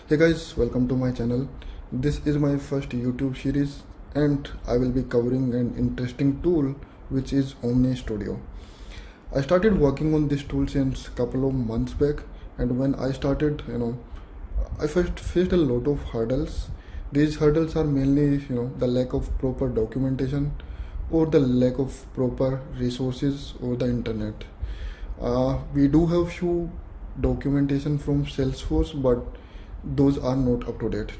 Hey guys, welcome to my channel. This is my first YouTube series and I will be covering an interesting tool which is Omni Studio. I started working on this tool since couple of months back, and when I started, I first faced a lot of hurdles. These hurdles are mainly, the lack of proper documentation or the lack of proper resources or the internet. We do have few documentation from Salesforce, but those are not up to date.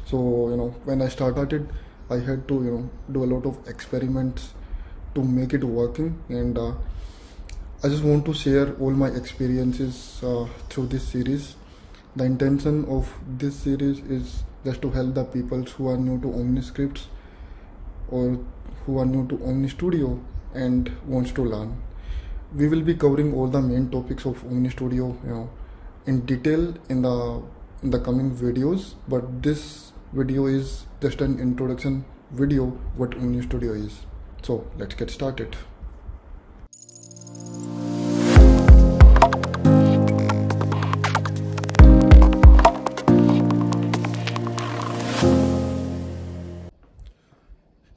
So when I started, I had to do a lot of experiments to make it working, and I just want to share all my experiences through this series. The intention of this series is just to help the people who are new to OmniScripts or who are new to Omni Studio and wants to learn. We will be covering all the main topics of Omni Studio, in detail in the coming videos. But this video is just an introduction video what Omni Studio is. So let's get started.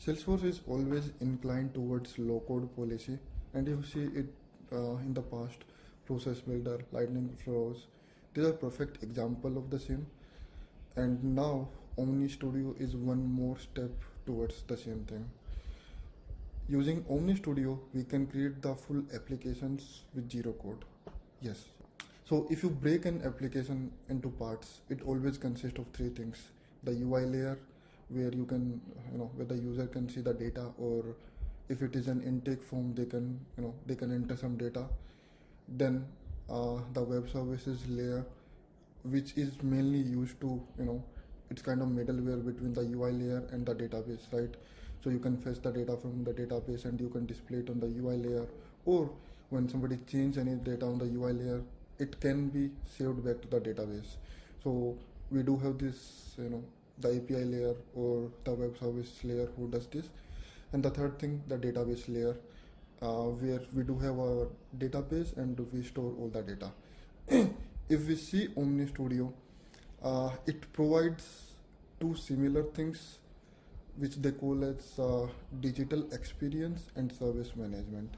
Salesforce is always inclined towards low-code policy, and you see it in the past. Process Builder, Lightning Flows, these are perfect example of the same. And now Omni Studio is one more step towards the same thing. Using Omni Studio, we can create the full applications with zero code. Yes. So if you break an application into parts, it always consists of three things: the UI layer, where you can, where the user can see the data, or if it is an intake form, they can enter some data. Then the web services layer, which is mainly used to, it's kind of middleware between the UI layer and the database, right? So you can fetch the data from the database and you can display it on the UI layer, or when somebody change any data on the UI layer, it can be saved back to the database. So we do have this, the API layer or the web service layer who does this. And the third thing, the database layer, where we do have our database and we store all the data. If we see Omni Studio, it provides two similar things which they call as digital experience and service management.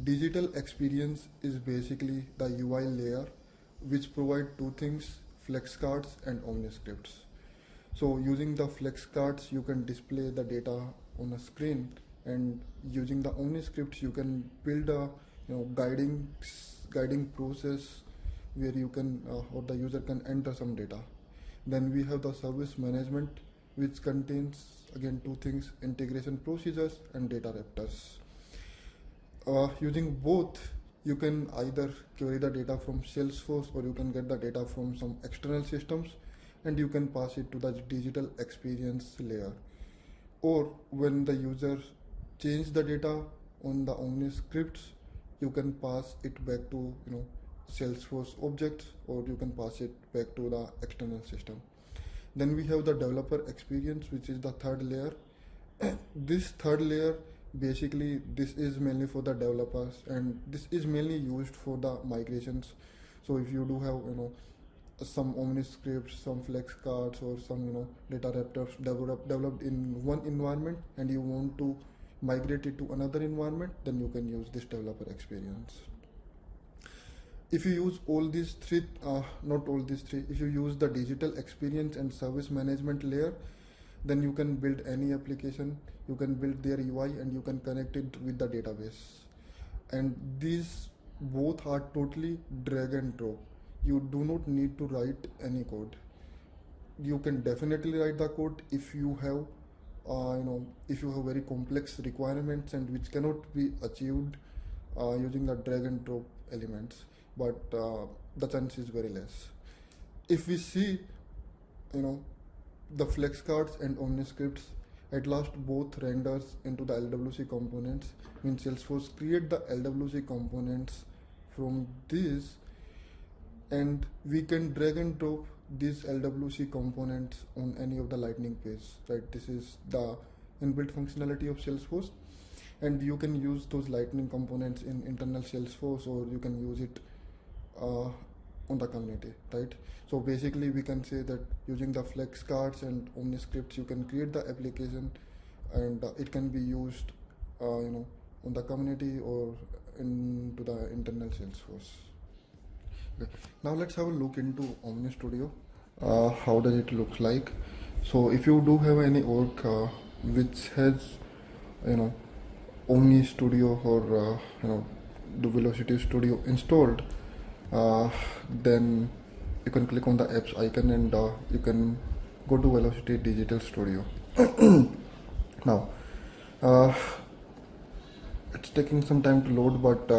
Digital experience is basically the UI layer which provide two things: flex cards and OmniScripts. So using the flex cards, you can display the data on a screen, and using the OmniScripts, you can build a guiding process where you can or the user can enter some data. Then we have the service management, which contains again two things: integration procedures and data raptors. Using both, you can either query the data from Salesforce or you can get the data from some external systems, and you can pass it to the digital experience layer. Or when the user change the data on the OmniScripts, you can pass it back to Salesforce objects, or you can pass it back to the external system. Then we have the developer experience, which is the third layer. This third layer, basically this is mainly for the developers, and this is mainly used for the migrations. So if you do have some OmniScripts, some flex cards, or some data raptors developed in one environment, and you want to migrate it to another environment, then you can use this developer experience. If you use all these three, not all these three, if you use the digital experience and service management layer, then you can build any application, you can build their UI, and you can connect it with the database. And these both are totally drag and drop. You do not need to write any code. You can definitely write the code if you have if you have very complex requirements and which cannot be achieved using the drag and drop elements, but the chance is very less. If we see the flex cards and OmniScripts, at last both renders into the LWC components. Means Salesforce create the LWC components from this, and we can drag and drop these LWC components on any of the Lightning page, right? This is the inbuilt functionality of Salesforce, and you can use those Lightning components in internal Salesforce, or you can use it on the community, right? So basically we can say that using the flex cards and OmniScripts you can create the application, and it can be used on the community or into the internal Salesforce. Okay. Now let's have a look into Omni Studio. How does it look like? So if you do have any org which has Omni Studio or the Velocity Studio installed, then you can click on the apps icon and you can go to Velocity Digital Studio. Now it's taking some time to load, but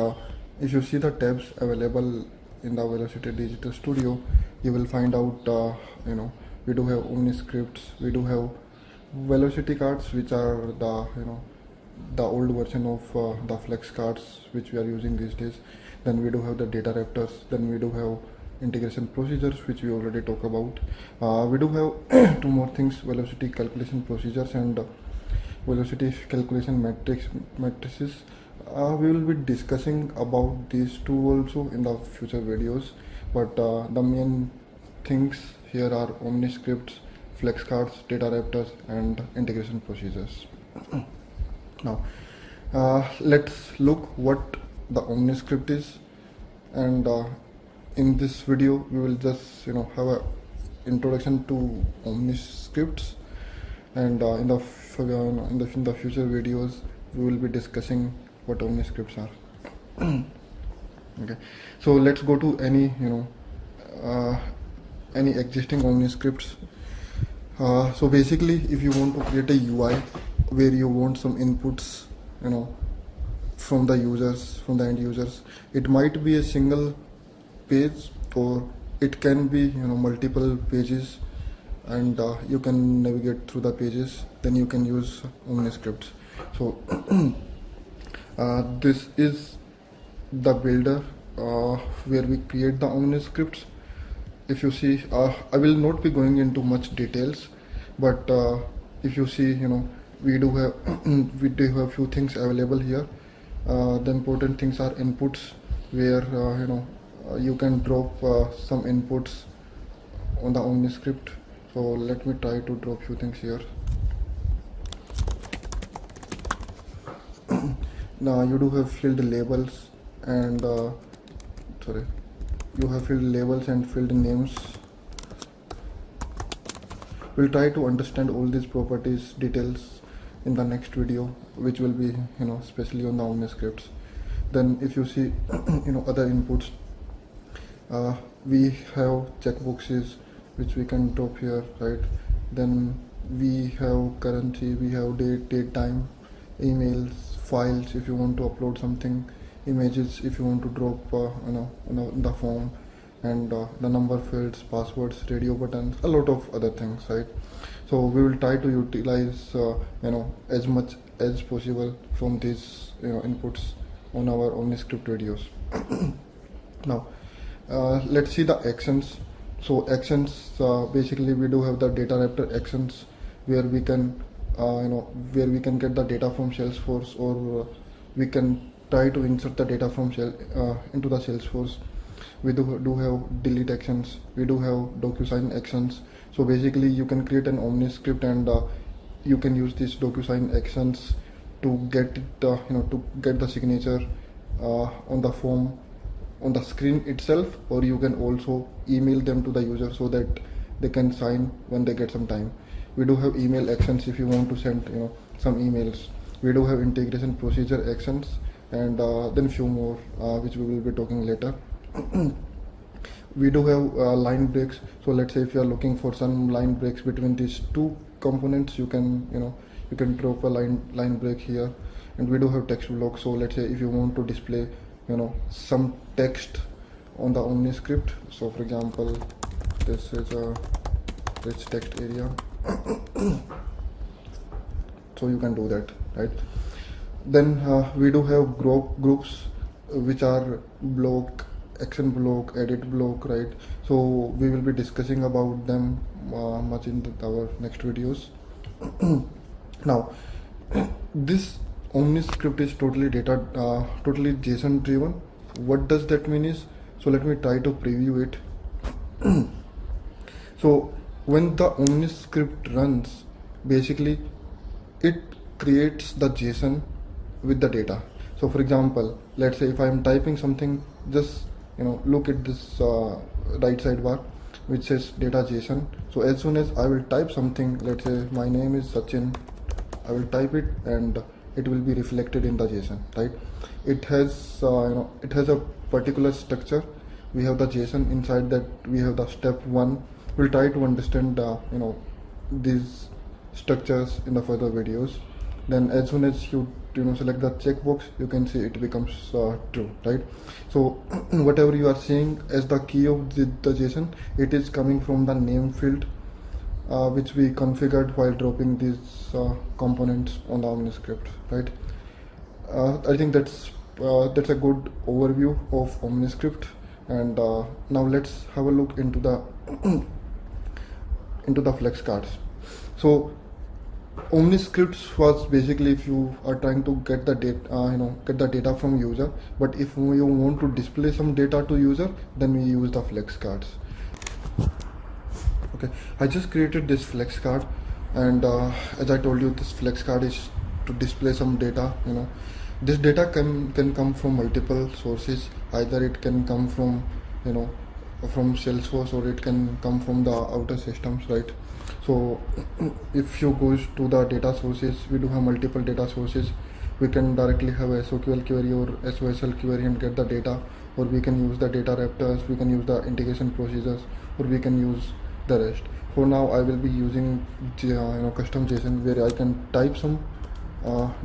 if you see the tabs available in the Velocity Digital Studio, you will find out we do have OmniScripts, we do have Velocity cards, which are the old version of the flex cards which we are using these days. Then we do have the data raptors, then we do have integration procedures, which we already talked about. We do have two more things: velocity calculation procedures and velocity calculation matrices. We will be discussing about these two also in the future videos, but the main things here are OmniScripts, flex cards, data raptors, and integration procedures. Now let's look what the OmniScript is, and in this video we will just have a introduction to OmniScripts, and in the future videos we will be discussing what OmniScripts are. Okay, so let's go to any existing OmniScripts. So basically, if you want to create a UI where you want some inputs from the users, from the end users, it might be a single page or it can be multiple pages, and you can navigate through the pages. Then you can use OmniScripts. So this is the builder where we create the OmniScripts. If you see, I will not be going into much details, but if you see, we do have few things available here. The important things are inputs, where you can drop some inputs on the OmniScript. So let me try to drop few things here. Now you do have field labels and you have field labels and field names. We'll try to understand all these properties details in the next video, which will be especially on the OmniScripts. Then if you see other inputs, we have checkboxes which we can drop here, right? Then we have currency, we have date, time, emails, files if you want to upload something, images if you want to drop in the form, and the number fields, passwords, radio buttons, a lot of other things, right? So we will try to utilize as much as possible from these inputs on our OmniScript videos. Now let's see the actions. So actions, basically we do have the data raptor actions, where we can get the data from Salesforce, or we can try to insert the data from into the Salesforce. We do have delete actions, we do have DocuSign actions. So basically you can create an OmniScript and you can use these DocuSign actions to get the signature on the form on the screen itself, or you can also email them to the user so that they can sign when they get some time. We do have email actions if you want to send some emails. We do have integration procedure actions, and then few more which we will be talking later. We do have line breaks. So let's say if you are looking for some line breaks between these two components, you can drop a line break here. And we do have text blocks. So let's say if you want to display some text on the OmniScript. So for example, this is a rich text area. So you can do that, right? Then we do have groups which are block, action block, edit block, right? So we will be discussing about them much in our next videos. Now this OmniScript is totally JSON driven. What does that mean is, so let me try to preview it. So when the Omni script runs, basically it creates the JSON with the data. So for example, let's say if I am typing something, just look at this right sidebar which says data JSON. So as soon as I will type something, let's say my name is Sachin, I will type it and it will be reflected in the JSON, right? It has it has a particular structure. We have the JSON. Inside that we have the step 1. We'll try to understand these structures in the further videos. Then as soon as you select the checkbox, you can see it becomes true, right? So whatever you are seeing as the key of the JSON, it is coming from the name field which we configured while dropping these components on the Omni script, right? I think that's a good overview of Omni script. And now let's have a look into the into the flex cards. So Omni scripts was basically if you are trying to get the data, get the data from user, but if you want to display some data to user, then we use the flex cards. Okay, I just created this flex card, and as I told you, this flex card is to display some data. This data can come from multiple sources. Either it can come from from Salesforce, or it can come from the outer systems, right? So if you go to the data sources, we do have multiple data sources. We can directly have a SQL query or SOSL query and get the data, or we can use the data raptors, we can use the integration procedures, or we can use the rest. For now I will be using custom JSON where I can type some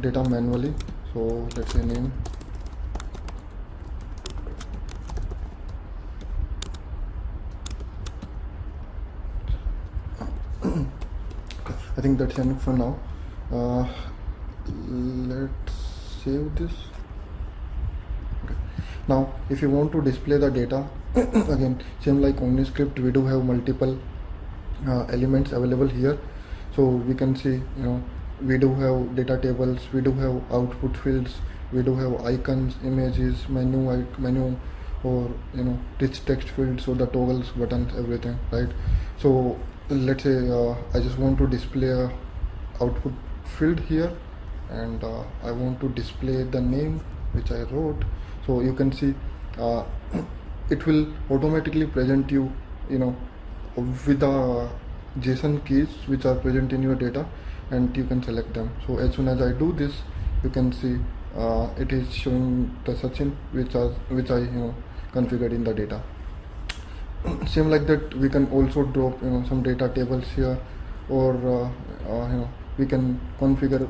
data manually. So let's say name, I think that's enough for now. Let's save this. Okay. Now if you want to display the data, again same like Omni script, we do have multiple elements available here. So we can see we do have data tables, we do have output fields, we do have icons, images, menu, or rich text fields, so the toggles, buttons, everything, right? So let's say I just want to display a output field here, and I want to display the name which I wrote. So you can see it will automatically present you with the JSON keys which are present in your data, and you can select them. So as soon as I do this, you can see it is showing the Sachin which I configured in the data. Same like that, we can also drop some data tables here, or we can configure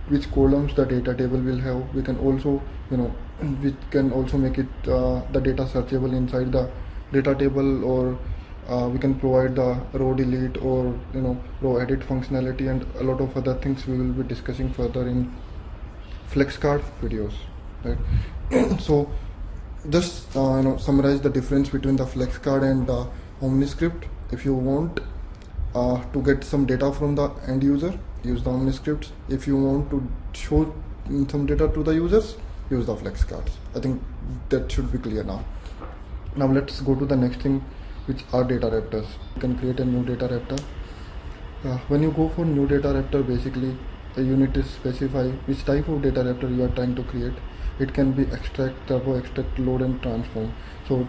which columns the data table will have. We can also we can also make it the data searchable inside the data table, or we can provide the row delete or row edit functionality, and a lot of other things we will be discussing further in FlexCard videos, right? So just summarize the difference between the FlexCard and Omni script. If you want to get some data from the end user, use the Omni scripts. If you want to show some data to the users, use the FlexCards. I think that should be clear now. Now let's go to the next thing, which are data raptors. You can create a new data raptor. When you go for new data raptor, basically you need to specify which type of data raptor you are trying to create. It can be extract, turbo, extract, load, and transform. So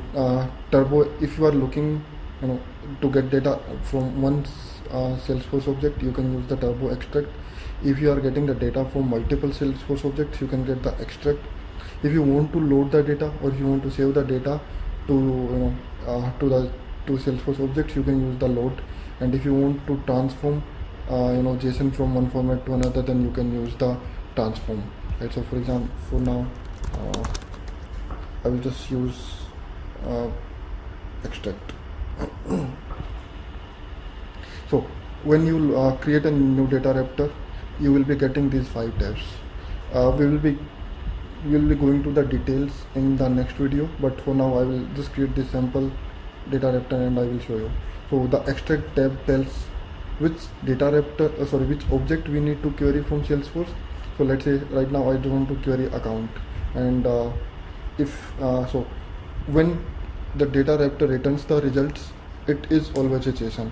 turbo, if you are looking to get data from one Salesforce object, you can use the turbo extract. If you are getting the data from multiple Salesforce objects, you can get the extract. If you want to load the data, or if you want to save the data to to Salesforce objects, you can use the load. And if you want to transform JSON from one format to another, then you can use the transform, right? So for example, for now I will just use extract. So when you create a new data raptor, you will be getting these 5 tabs. We will be going to the details in the next video, but for now I will just create this sample data raptor and I will show you. So the extract tab tells which data raptor, which object we need to query from Salesforce. So let's say right now I want to query account, and if so when the data raptor returns the results, it is always a JSON,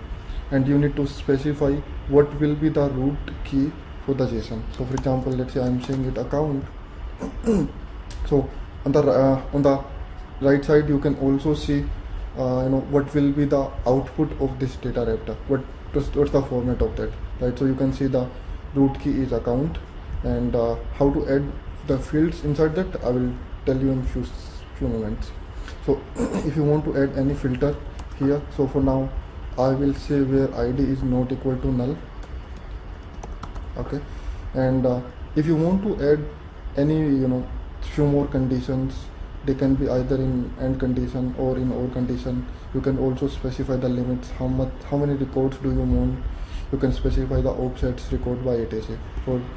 and you need to specify what will be the root key for the JSON. So for example, let's say I'm saying it account. So on the right side you can also see what will be the output of this data raptor, what's the format of that, right? So you can see the root key is account, and how to add the fields inside that I will tell you in few moments. So if you want to add any filter here, so for now I will say where id is not equal to null, okay? And if you want to add any few more conditions, they can be either in AND condition or in OR condition. You can also specify the limits, how many records do you want. You can specify the offsets record by etc.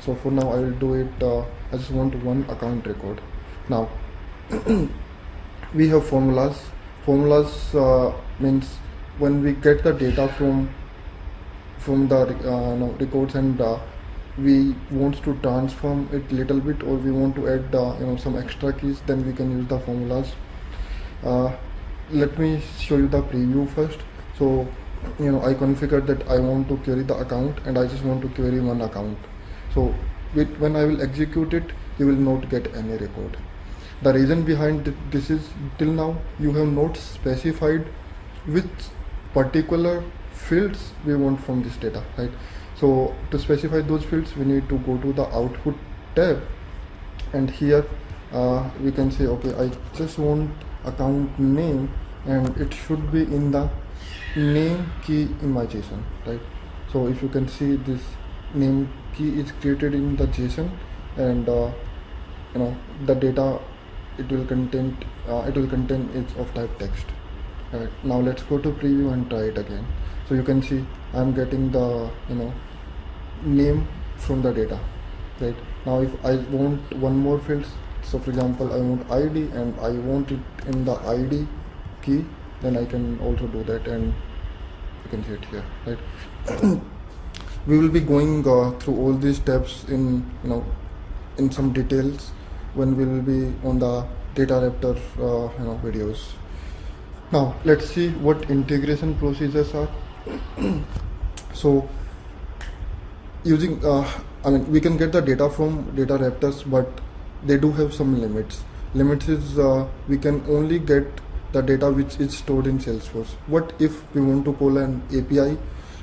So for now I will do it, I just want one account record. Now we have formulas. Formulas means when we get the data from the records, and we want to transform it little bit, or we want to add some extra keys, then we can use the formulas. Let me show you the preview first. So I configured that I want to query the account, and I just want to query one account. So when I will execute it, you will not get any record. The reason behind this is, till now you have not specified which particular fields we want from this data, right? So to specify those fields, we need to go to the output tab, and here we can say, okay, I just want account name, and it should be in the name key in my JSON, right? So if you can see, this name key is created in the JSON, and the data it will contain is of type text. Right, now let's go to preview and try it again. So you can see I'm getting the name from the data. Right, now if I want one more field, so for example I want ID and I want it in the ID key, then I can also do that, and you can see it here, right? We will be going through all these steps in in some details when we will be on the data raptor videos. Now let's see what integration procedures are. So using we can get the data from data raptors, but they do have some limits. Limits is we can only get the data which is stored in Salesforce. What if we want to call an API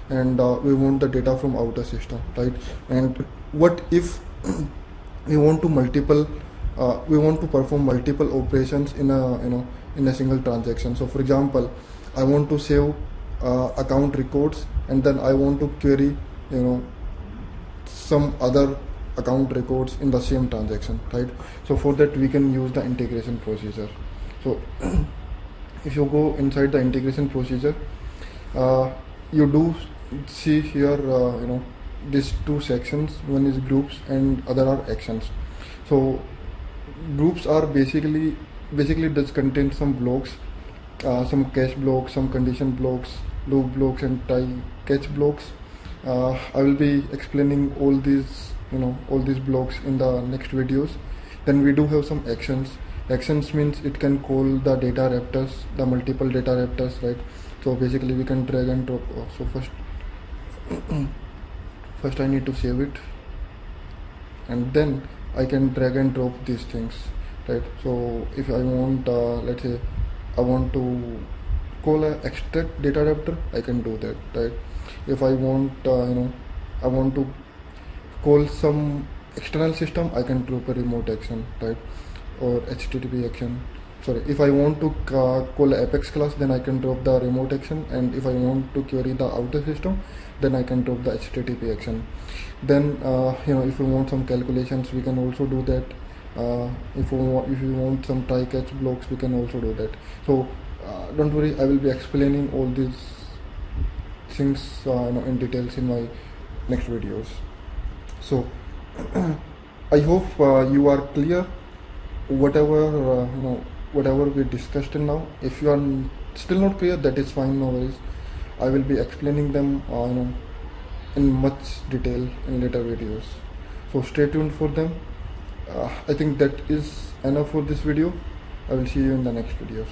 and we want the data from outer system, right? And what if we want to perform multiple operations in a single transaction? So for example, I want to save account records, and then I want to query some other account records in the same transaction, right? So for that we can use the integration procedure. So if you go inside the integration procedure, you do see here these two sections. One is groups and other are actions. So groups are basically does contain some blocks, some catch blocks, some condition blocks, loop blocks, and try catch blocks. I will be explaining all these blocks in the next videos. Then we do have some actions. Actions means it can call the data raptors, the multiple data raptors, right? So basically we can drag and drop. So first I need to save it, and then I can drag and drop these things, right? So if I want let's say I want to call a extract data raptor, I can do that, right? If I want I want to call some external system, I can drop a remote action, right? Or HTTP action. Sorry, if I want to call Apex class, then I can drop the remote action, and if I want to query the outer system, then I can drop the HTTP action. Then if you want some calculations, we can also do that. If you want some try catch blocks, we can also do that. So don't worry, I will be explaining all these things in details in my next videos. So I hope you are clear whatever whatever we discussed till now. If you are still not clear, that is fine, no worries. I will be explaining them in much detail in later videos, so stay tuned for them. I think that is enough for this video. I will see you in the next videos.